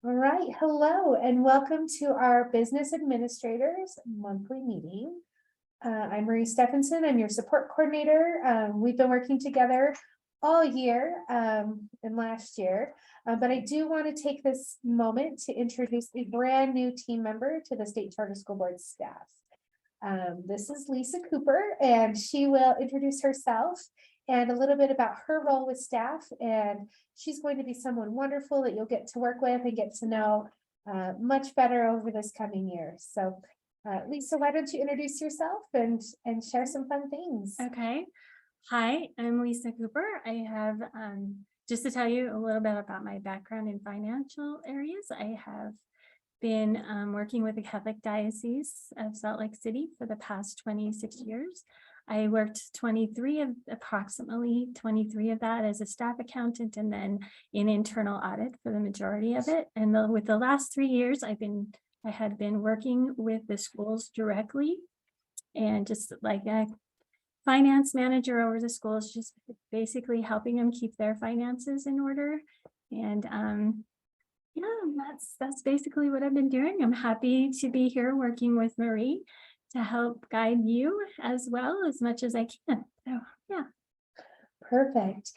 All right, hello and welcome to our Business Administrators Monthly Meeting. I'm Marie Stephenson, I'm your support coordinator. We've been working together all year and last year, but I do want to take this moment to introduce a brand new team member to the State Charter School Board staff. This is Lisa Cooper, and she will introduce herself and a little bit about her role with staff. And she's going to be someone wonderful that you'll get to work with and get to know much better over this coming year. So Lisa, why don't you introduce yourself and share some fun things? Okay. Hi, I'm Lisa Cooper. I have, just to tell you a little bit about my background in financial areas, I have been working with the Catholic Diocese of Salt Lake City for the past 26 years. I worked approximately 23 of that as a staff accountant, and then in internal audit for the majority of it. And with the last 3 years, I had been working with the schools directly, and just like a finance manager over the schools, just basically helping them keep their finances in order. And yeah, that's basically what I've been doing. I'm happy to be here working with Marie to help guide you as well as much as I can. So yeah. Perfect.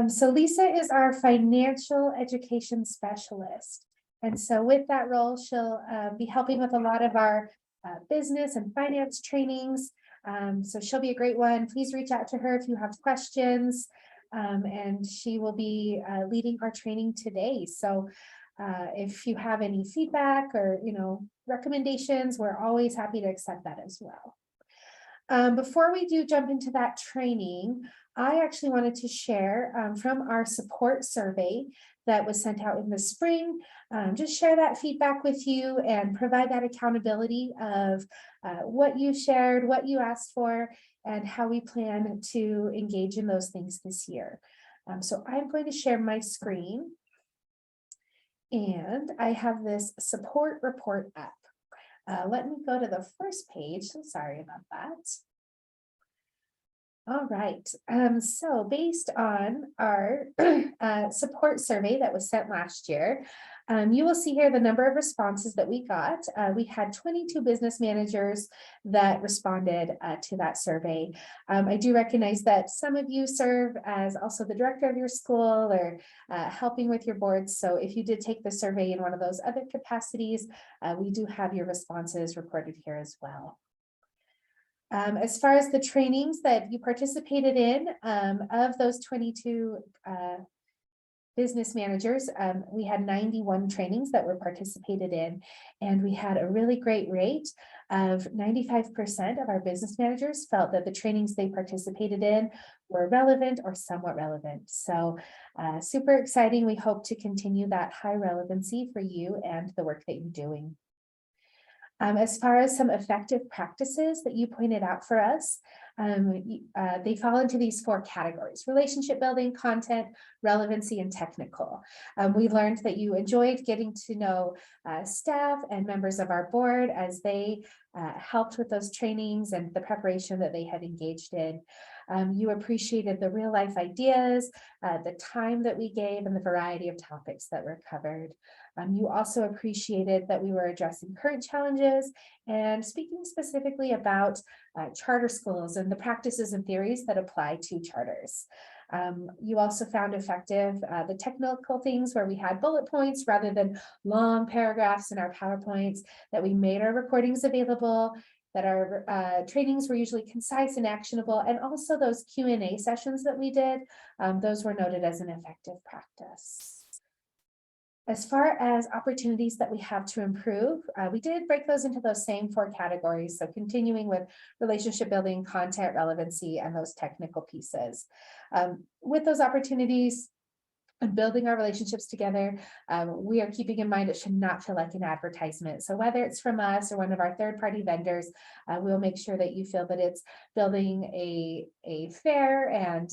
So Lisa is our financial education specialist. And so with that role, she'll be helping with a lot of our business and finance trainings. So she'll be a great one. Please reach out to her if you have questions. And she will be leading our training today. So if you have any feedback or, recommendations, we're always happy to accept that as well. Before we do jump into that training, I actually wanted to share from our support survey that was sent out in the spring. Just share that feedback with you and provide that accountability of what you shared, what you asked for, and how we plan to engage in those things this year. So I'm going to share my screen. And I have this support report up. Let me go to the first page. So sorry about that. All right. So based on our support survey that was sent last year, you will see here the number of responses that we got. We had 22 business managers that responded to that survey. I do recognize that some of you serve as also the director of your school or helping with your boards. So if you did take the survey in one of those other capacities, we do have your responses recorded here as well. As far as the trainings that you participated in, of those 22 business managers, we had 91 trainings that were participated in, and we had a really great rate of 95% of our business managers felt that the trainings they participated in were relevant or somewhat relevant. So super exciting. We hope to continue that high relevancy for you and the work that you're doing. As far as some effective practices that you pointed out for us, they fall into these 4 categories: relationship building, content, relevancy, and technical. We learned that you enjoyed getting to know staff and members of our board as they helped with those trainings and the preparation that they had engaged in. You appreciated the real life ideas, the time that we gave, and the variety of topics that were covered. You also appreciated that we were addressing current challenges and speaking specifically about charter schools and the practices and theories that apply to charters. You also found effective the technical things where we had bullet points rather than long paragraphs in our PowerPoints, that we made our recordings available, that our trainings were usually concise and actionable, and also those Q&A sessions that we did, those were noted as an effective practice. As far as opportunities that we have to improve, we did break those into those same 4 categories. So continuing with relationship building, content, relevancy, and those technical pieces. With those opportunities and building our relationships together, we are keeping in mind it should not feel like an advertisement. So whether it's from us or one of our third-party vendors, we'll make sure that you feel that it's building a fair and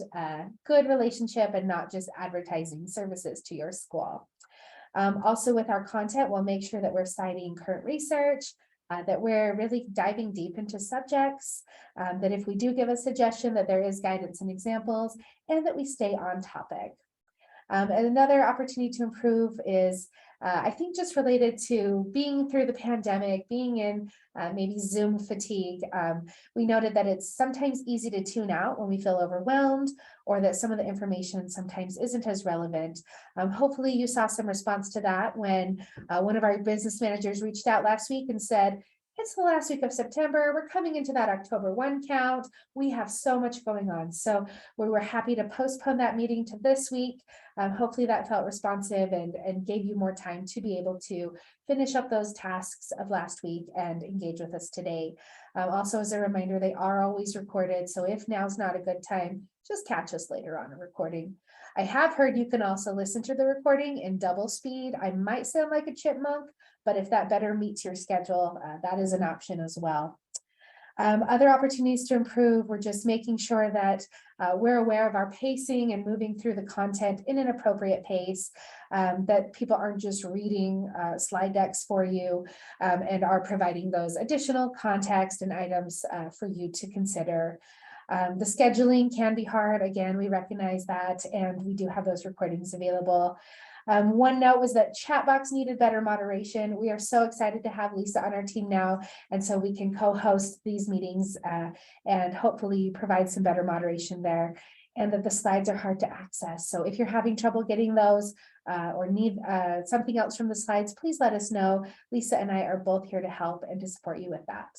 good relationship and not just advertising services to your school. Also with our content, we'll make sure that we're citing current research, that we're really diving deep into subjects, that if we do give a suggestion, that there is guidance and examples, and that we stay on topic. And another opportunity to improve is, I think, just related to being through the pandemic, being in maybe Zoom fatigue. We noted that it's sometimes easy to tune out when we feel overwhelmed, or that some of the information sometimes isn't as relevant. Hopefully you saw some response to that when one of our business managers reached out last week and said, it's the last week of September. We're coming into that October 1 count. We have so much going on. So we were happy to postpone that meeting to this week. Hopefully that felt responsive and gave you more time to be able to finish up those tasks of last week and engage with us today. Also, as a reminder, they are always recorded. So if now's not a good time, just catch us later on a recording. I have heard you can also listen to the recording in double speed. I might sound like a chipmunk, but if that better meets your schedule, that is an option as well. Other opportunities to improve, we're just making sure that we're aware of our pacing and moving through the content in an appropriate pace, that people aren't just reading slide decks for you, and are providing those additional context and items for you to consider. The scheduling can be hard. Again, we recognize that, and we do have those recordings available. One note was that chat box needed better moderation. We are so excited to have Lisa on our team now, and so we can co-host these meetings and hopefully provide some better moderation there, and that the slides are hard to access. So if you're having trouble getting those or need something else from the slides, please let us know. Lisa and I are both here to help and to support you with that.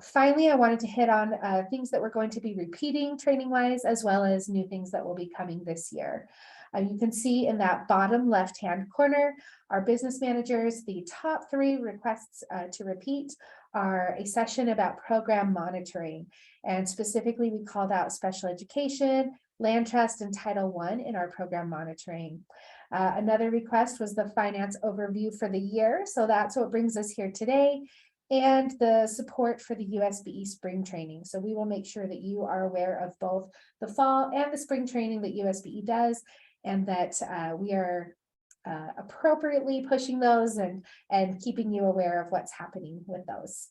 Finally, I wanted to hit on things that we're going to be repeating training-wise, as well as new things that will be coming this year. You can see in that bottom left-hand corner, our business managers, the top 3 requests to repeat are a session about program monitoring. And specifically, we called out special education, land trust, and Title I in our program monitoring. Another request was the finance overview for the year. So that's what brings us here today, and the support for the USBE spring training. So we will make sure that you are aware of both the fall and the spring training that USBE does, and that we are appropriately pushing those and keeping you aware of what's happening with those.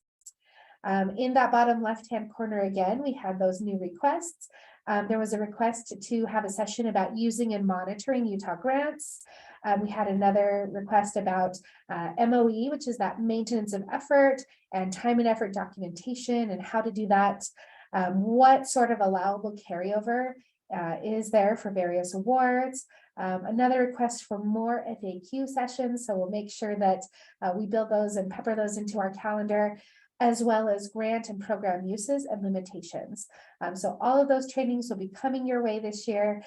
In that bottom left-hand corner, again, we had those new requests. There was a request to have a session about using and monitoring Utah grants. We had another request about MOE, which is that maintenance of effort and time and effort documentation, and how to do that. What sort of allowable carryover is there for various awards. Another request for more FAQ sessions, so we'll make sure that we build those and pepper those into our calendar, as well as grant and program uses and limitations. So all of those trainings will be coming your way this year,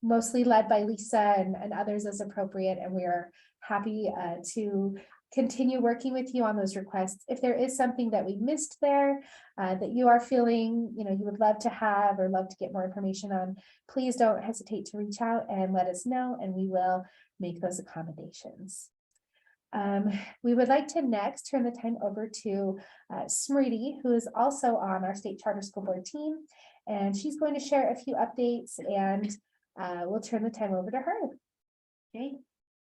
mostly led by Lisa and others as appropriate, and we are happy to continue working with you on those requests. If there is something that we missed there that you are feeling, you would love to have or love to get more information on, please don't hesitate to reach out and let us know, and we will make those accommodations. We would like to next turn the time over to Smriti, who is also on our state charter school board team, and she's going to share a few updates, and we'll turn the time over to her. Okay,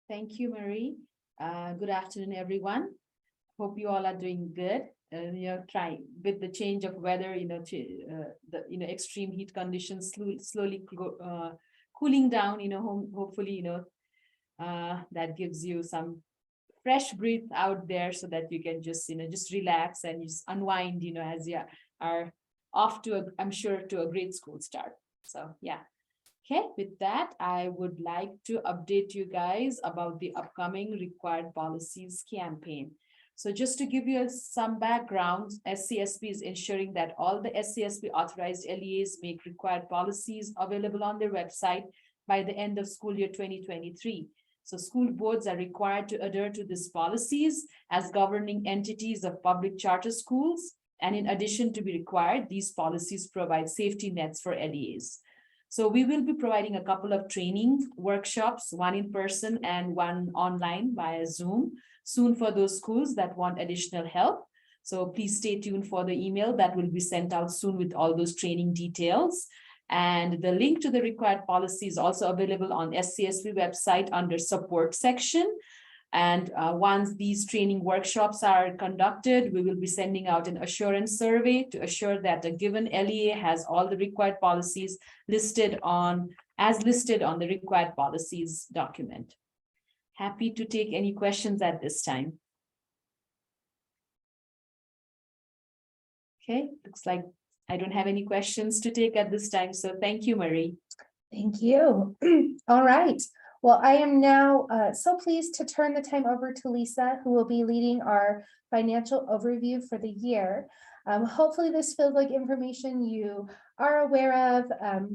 thank you, Marie. Good afternoon, everyone. Hope you all are doing good. Try with the change of weather, the extreme heat conditions slowly cooling down. Hopefully, that gives you some fresh breath out there, so that you can just relax and just unwind. As you are off to I'm sure to a great school start. So yeah. Okay, with that, I would like to update you guys about the upcoming Required Policies campaign. So just to give you some background, SCSP is ensuring that all the SCSP authorized LEAs make required policies available on their website by the end of school year 2023. So school boards are required to adhere to these policies as governing entities of public charter schools. And in addition to be required, these policies provide safety nets for LEAs. So we will be providing a couple of training workshops, one in person and one online via Zoom, soon for those schools that want additional help. So please stay tuned for the email that will be sent out soon with all those training details. And the link to the required policy is also available on SCSP website under support section. And once these training workshops are conducted, we will be sending out an assurance survey to assure that a given LEA has all the required policies listed on as listed on the required policies document. Happy to take any questions at this time. Okay, looks like I don't have any questions to take at this time, so thank you, Marie. Thank you. All right. Well, I am now so pleased to turn the time over to Lisa, who will be leading our financial overview for the year. Hopefully this feels like information you are aware of.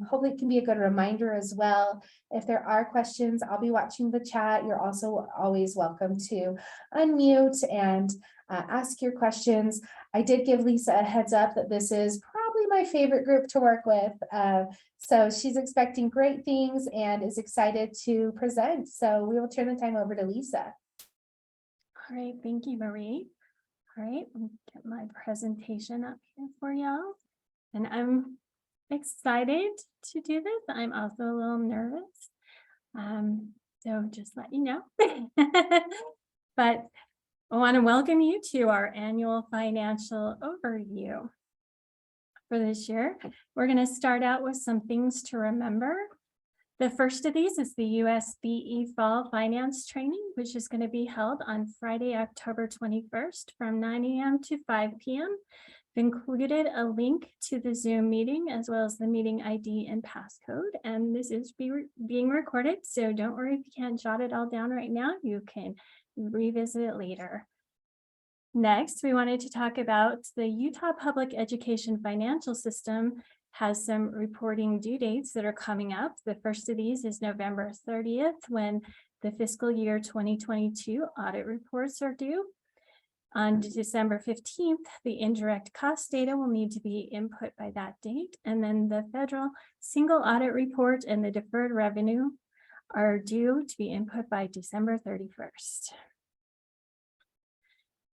Hopefully it can be a good reminder as well. If there are questions, I'll be watching the chat. You're also always welcome to unmute and ask your questions. I did give Lisa a heads up that this is probably my favorite group to work with. So she's expecting great things and is excited to present. So we will turn the time over to Lisa. All right, thank you, Marie. All right, let me get my presentation up here for y'all. And I'm excited to do this. I'm also a little nervous. So just let you know. But I want to welcome you to our annual financial overview. For this year, we're going to start out with some things to remember. The first of these is the USBE Fall Finance Training, which is going to be held on Friday, October 21st from 9 a.m. to 5 p.m. I've included a link to the Zoom meeting as well as the meeting ID and passcode, and this is being recorded, so don't worry if you can't jot it all down right now. You can revisit it later. Next, we wanted to talk about the Utah Public Education Financial System has some reporting due dates that are coming up. The first of these is November 30th, when the fiscal year 2022 audit reports are due. On December 15th, the indirect cost data will need to be input by that date. And then the federal single audit report and the deferred revenue are due to be input by December 31st.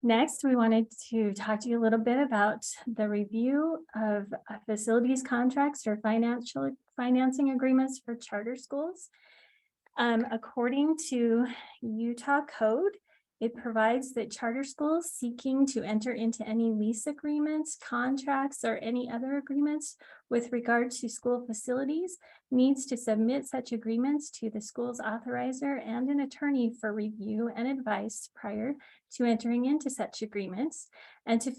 Next, we wanted to talk to you a little bit about the review of facilities contracts or financing agreements for charter schools. According to Utah code, it provides that charter schools seeking to enter into any lease agreements, contracts, or any other agreements with regard to school facilities needs to submit such agreements to the school's authorizer and an attorney for review and advice prior to entering into such agreements. And to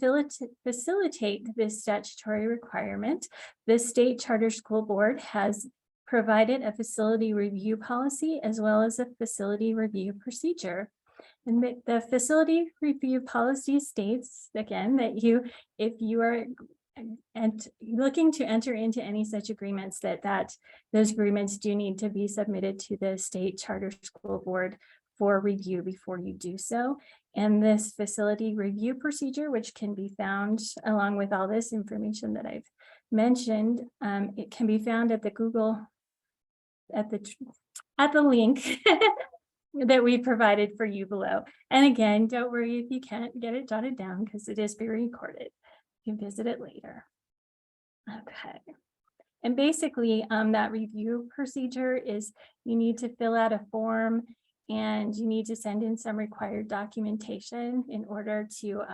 facilitate this statutory requirement, the State Charter School Board has provided a facility review policy as well as a facility review procedure. And the facility review policy states, again, that if you are looking to enter into any such agreements, that those agreements do need to be submitted to the State Charter School Board for review before you do so. And this facility review procedure, which can be found along with all this information that I've mentioned, it can be found at the Google, at the link that we provided for you below. And again, don't worry if you can't get it jotted down because it is being recorded. You can visit it later. Okay. And basically, that review procedure is you need to fill out a form and you need to send in some required documentation in order to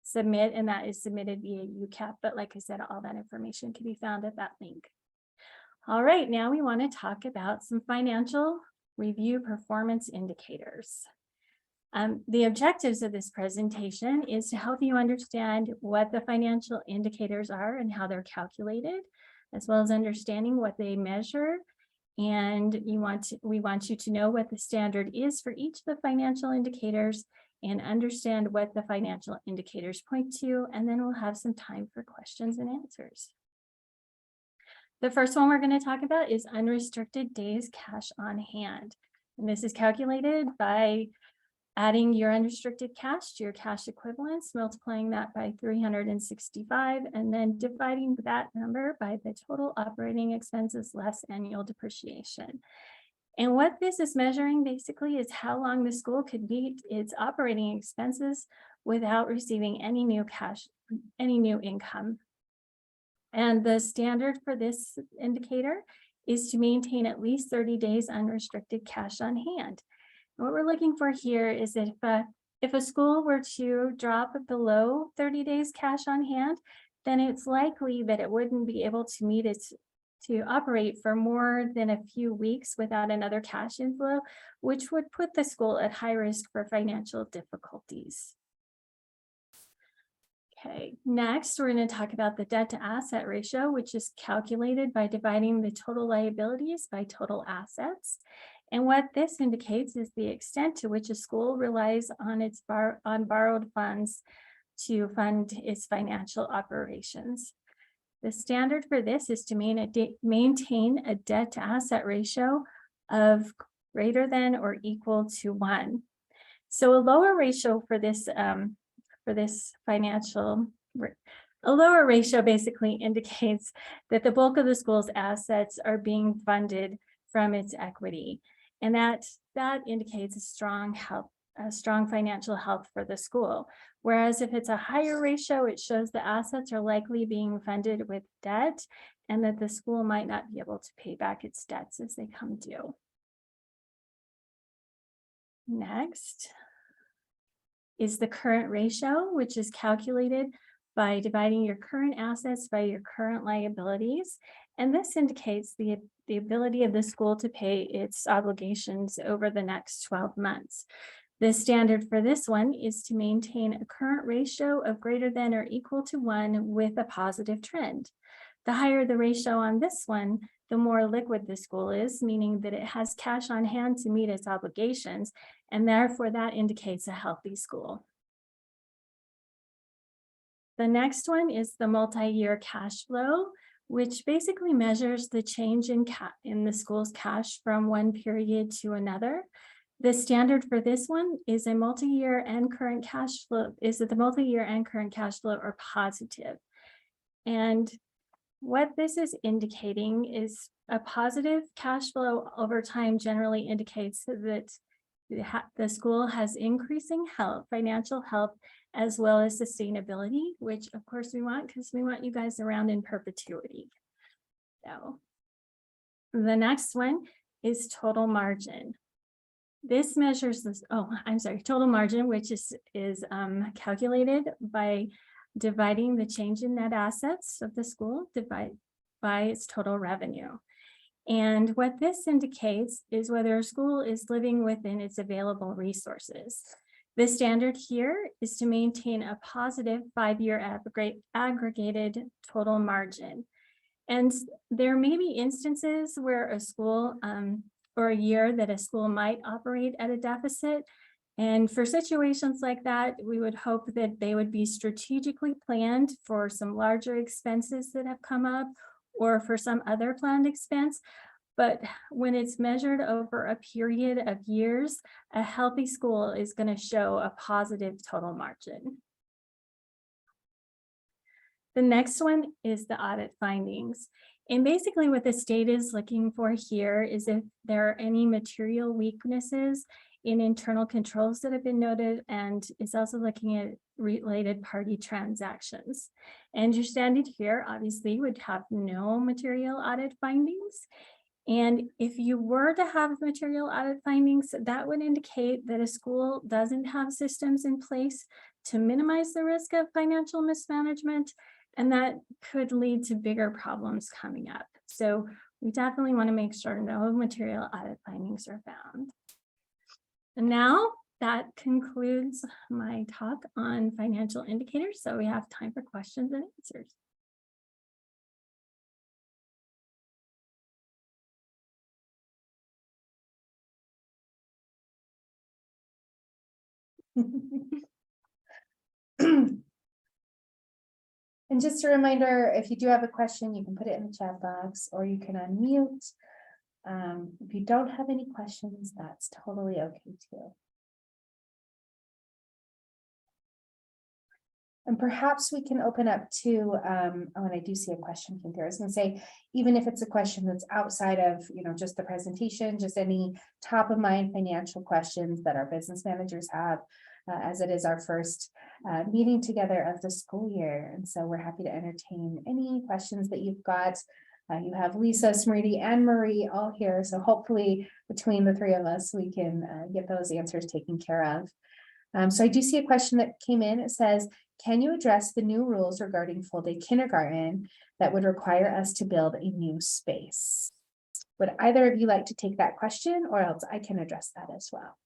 submit, and that is submitted via UCAP. But like I said, all that information can be found at that link. All right, now we want to talk about some financial review performance indicators. The objectives of this presentation is to help you understand what the financial indicators are and how they're calculated, as well as understanding what they measure. And we want you to know what the standard is for each of the financial indicators and understand what the financial indicators point to, and then we'll have some time for questions and answers. The first one we're going to talk about is unrestricted days cash on hand. And this is calculated by adding your unrestricted cash to your cash equivalents, multiplying that by 365, and then dividing that number by the total operating expenses less annual depreciation. And what this is measuring basically is how long the school could meet its operating expenses without receiving any new cash, any new income. And the standard for this indicator is to maintain at least 30 days unrestricted cash on hand. And what we're looking for here is that if a school were to drop below 30 days cash on hand, then it's likely that it wouldn't be able to meet its to operate for more than a few weeks without another cash inflow, which would put the school at high risk for financial difficulties. Okay, next, we're going to talk about the debt to asset ratio, which is calculated by dividing the total liabilities by total assets. And what this indicates is the extent to which a school relies on its borrowed funds to fund its financial operations. The standard for this is to maintain a debt to asset ratio of greater than or equal to 1. So a lower ratio for this a lower ratio basically indicates that the bulk of the school's assets are being funded from its equity. And that indicates a strong financial health for the school. Whereas if it's a higher ratio, it shows the assets are likely being funded with debt and that the school might not be able to pay back its debts as they come due. Next is the current ratio, which is calculated by dividing your current assets by your current liabilities. And this indicates the ability of the school to pay its obligations over the next 12 months. The standard for this one is to maintain a current ratio of greater than or equal to 1 with a positive trend. The higher the ratio on this one, the more liquid the school is, meaning that it has cash on hand to meet its obligations, and therefore that indicates a healthy school. The next one is the multi-year cash flow, which basically measures the change in the school's cash from one period to another. The standard for this one is a multi-year and current cash flow, is that the multi-year and current cash flow are positive. And what this is indicating is a positive cash flow over time generally indicates that the school has increasing financial health, as well as sustainability, which of course we want, because we want you guys around in perpetuity. So the next one is total margin. This measures this, total margin, which is calculated by dividing the change in net assets of the school by its total revenue. And what this indicates is whether a school is living within its available resources. The standard here is to maintain a positive 5-year aggregated total margin. And there may be instances where a school or a year that a school might operate at a deficit. And for situations like that, we would hope that they would be strategically planned for some larger expenses that have come up or for some other planned expense. But when it's measured over a period of years, a healthy school is going to show a positive total margin. The next one is the audit findings. And basically what the state is looking for here is if there are any material weaknesses in internal controls that have been noted, and it's also looking at related party transactions. And your standard here obviously would have no material audit findings. And if you were to have material audit findings, that would indicate that a school doesn't have systems in place to minimize the risk of financial mismanagement, and that could lead to bigger problems coming up. So we definitely want to make sure no material audit findings are found. And now that concludes my talk on financial indicators. So we have time for questions and answers. And just a reminder, if you do have a question, you can put it in the chat box or you can unmute. If you don't have any questions, that's totally okay too. And perhaps we can open up to, and I do see a question from there. I was going to say, even if it's a question that's outside of, just the presentation, just any top of mind financial questions that our business managers have, as it is our first meeting together of the school year. And so we're happy to entertain any questions that you've got. You have Lisa, Smriti, and Marie all here. So hopefully between the three of us, we can get those answers taken care of. So I do see a question that came in. It says, can you address the new rules regarding full-day kindergarten that would require us to build a new space? Would either of you like to take that question, or else I can address that as well?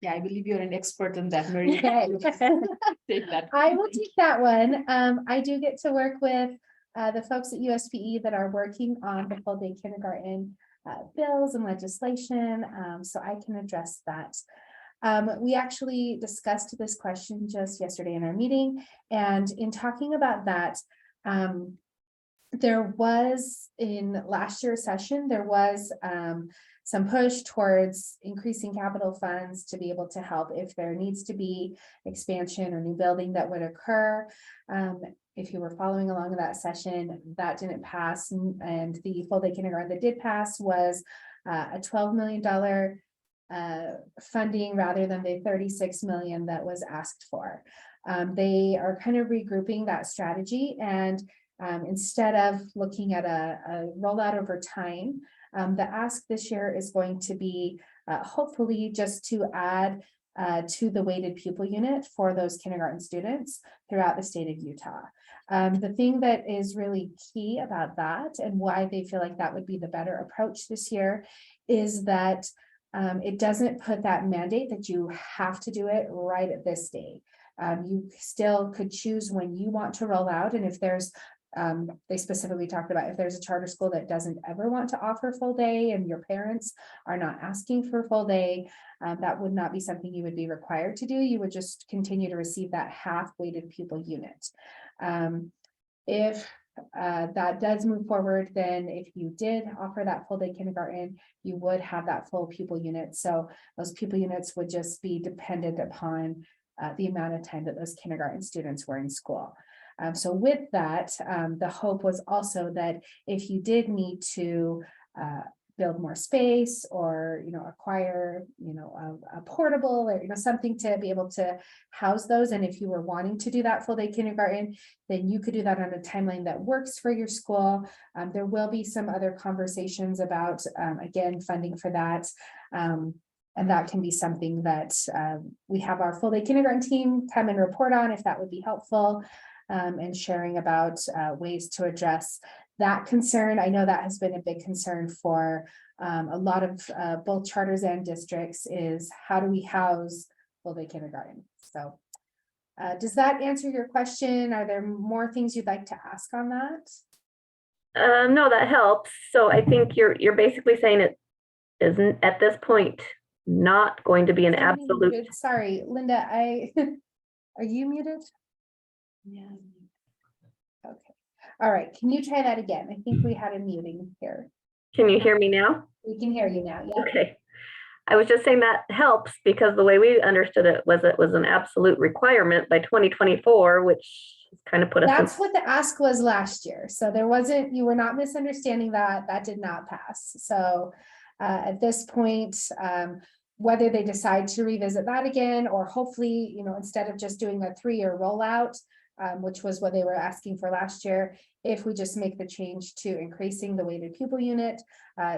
Yeah, I believe you're an expert in that, Marie. Okay. Take that. I will take that one. I do get to work with the folks at USPE that are working on the full-day kindergarten bills and legislation, so I can address that. We actually discussed this question just yesterday in our meeting, and in talking about that, there was in last year's session, there was some push towards increasing capital funds to be able to help if there needs to be expansion or new building that would occur. If you were following along in that session, that didn't pass, and the full-day kindergarten that did pass was a $12 million funding rather than the 36 million that was asked for. They are kind of regrouping that strategy, and instead of looking at a rollout over time, the ask this year is going to be hopefully just to add to the weighted pupil unit for those kindergarten students throughout the state of Utah. The thing that is really key about that and why they feel like that would be the better approach this year is that it doesn't put that mandate that you have to do it right at this day. You still could choose when you want to roll out, and if there's they specifically talked about if there's a charter school that doesn't ever want to offer full day and your parents are not asking for full day, that would not be something you would be required to do. You would just continue to receive that half weighted pupil unit. If that does move forward, then if you did offer that full day kindergarten, you would have that full pupil unit. So those pupil units would just be dependent upon the amount of time that those kindergarten students were in school. So with that, the hope was also that if you did need to build more space or, acquire, a portable or, something to be able to house those. And if you were wanting to do that full day kindergarten, then you could do that on a timeline that works for your school. There will be some other conversations about, again, funding for that. And that can be something that we have our full day kindergarten team come and report on if that would be helpful. And sharing about ways to address that concern. I know that has been a big concern for a lot of both charters and districts is how do we house full day kindergarten? So does that answer your question? Are there more things you'd like to ask on that? No, that helps. So I think you're basically saying it isn't at this point not going to be an absolute. Muted. Sorry, Linda, are you muted? Yeah. Okay. All right. Can you try that again? I think we had a muting here. Can you hear me now? We can hear you now. Yeah. Okay. I was just saying that helps because the way we understood it was an absolute requirement by 2024, which kind of put us. That's what the ask was last year. So there wasn't, you were not misunderstanding that. That did not pass. So at this point, whether they decide to revisit that again, or hopefully, instead of just doing a 3-year rollout, which was what they were asking for last year, if we just make the change to increasing the weighted pupil unit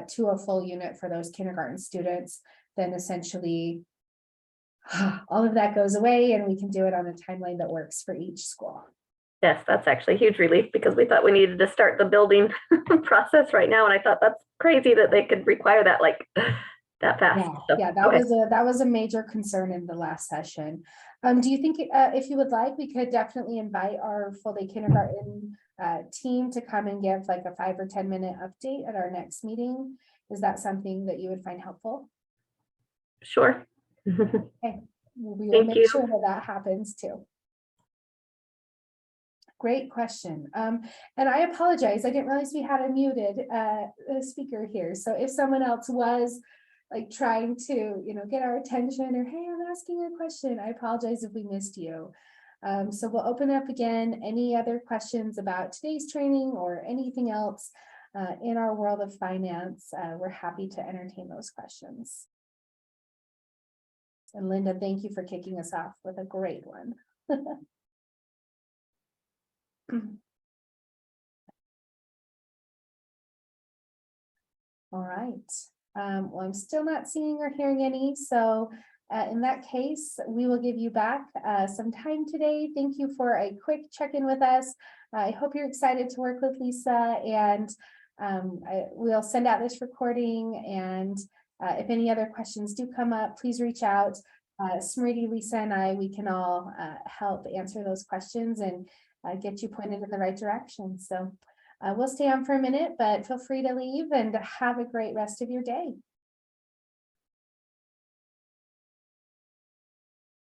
to a full unit for those kindergarten students, then essentially all of that goes away and we can do it on a timeline that works for each school. Yes, that's actually a huge relief because we thought we needed to start the building process right now. And I thought that's crazy that they could require that like that fast. Yeah, So, yeah, that was a major concern in the last session. Do you think if you would like, we could definitely invite our full day kindergarten team to come and give like a 5 or 10 minute update at our next meeting? Is that something that you would find helpful? Sure. Okay, we will make sure that happens too. Great question. And I apologize. I didn't realize we had a muted speaker here. So if someone else was like trying to, get our attention or, hey, I'm asking a question, I apologize if we missed you. So we'll open up again. Any other questions about today's training or anything else in our world of finance? We're happy to entertain those questions. And Linda, thank you for kicking us off with a great one. All right. Well, I'm still not seeing or hearing any, so in that case, we will give you back some time today. Thank you for a quick check-in with us. I hope you're excited to work with Lisa, and we'll send out this recording, and if any other questions do come up, please reach out. Smriti, Lisa, and I, we can all help answer those questions and get you pointed in the right direction. So we'll stay on for a minute, but feel free to leave and have a great rest of your day.